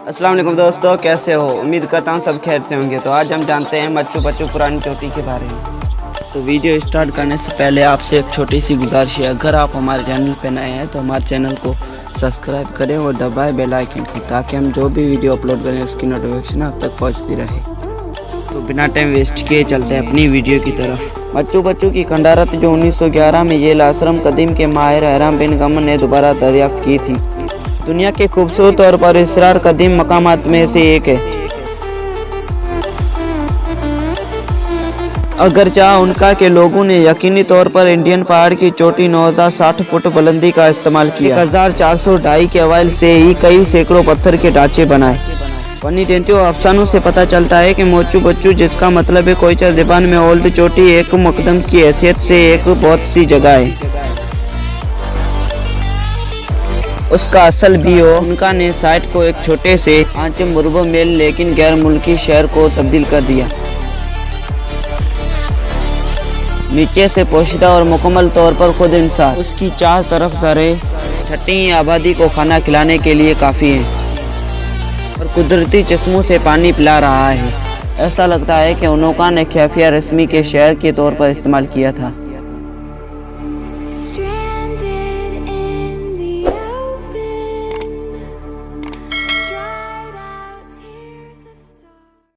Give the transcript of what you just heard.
अस्सलाम वालेकुम दोस्तों, कैसे हो? उम्मीद करता हूँ सब खैर से होंगे। तो आज हम जानते हैं माचू पिच्चू पुरानी चोटी के बारे में। तो वीडियो स्टार्ट करने से पहले आपसे एक छोटी सी गुजारिश है, अगर आप हमारे चैनल पर नए हैं तो हमारे चैनल को सब्सक्राइब करें और दबाएं बेल आइकन को, ताकि हम जो भी वीडियो अपलोड करें उसकी नोटिफिकेशन आप तक पहुँचती रहे। तो बिना टाइम वेस्ट किए चलते हैं अपनी वीडियो की तरफ। माचू पिच्चू की खंडारत जो 1911 में येल आश्रम कदीम के माहिर हैराम बिन गमन ने दोबारा दरियाफ्त की थी, दुनिया के खूबसूरत और पुरअसरार कदीम मकामात में से एक है। अगरचा उनका के लोगों ने यकीनी तौर पर इंडियन पहाड़ की चोटी 9060 फुट बुलंदी का इस्तेमाल किया। 1402 के अवाइल से ही कई सैकड़ों पत्थर के ढांचे बनाए। पनीटेंटियो अफसानों से पता चलता है कि माचू पिच्चू, जिसका मतलब है कोयचा ज़बान में ओल्ड चोटी, एक मकदम की हैसियत से एक बहुत सी जगह है। उसका असल बीओ उनका ने साइट को एक छोटे से आंचे मुरबो मेल लेकिन गैर मुल्की शहर को तब्दील कर दिया। नीचे से पोशीदा और मुकम्मल तौर पर खुद इंसान, उसकी चार तरफ सारे छठी आबादी को खाना खिलाने के लिए काफ़ी है और कुदरती चश्मों से पानी पिला रहा है। ऐसा लगता है कि उनका ने ख्याफिया रस्मी के शहर के तौर पर इस्तेमाल किया था।